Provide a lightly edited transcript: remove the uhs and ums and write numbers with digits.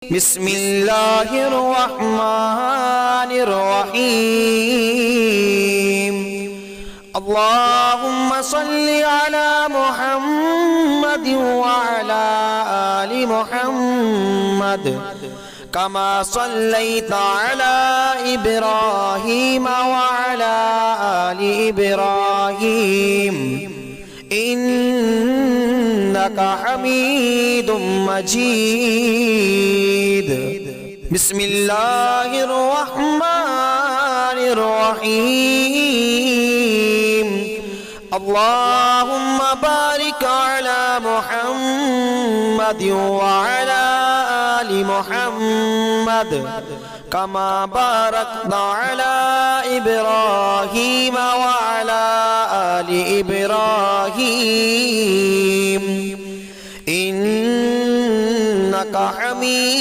بسم الله الرحمن الرحيم. اللهم صل على محمد وعلى آل محمد كما صليت على إبراهيم وعلى آل إبراهيم إنك حميد مجيد. بسم الله الرحمن الرحيم. اللهم بارك على محمد وعلى آل محمد كما باركت على إبراهيم وعلى آل إبراهيم إنك حميد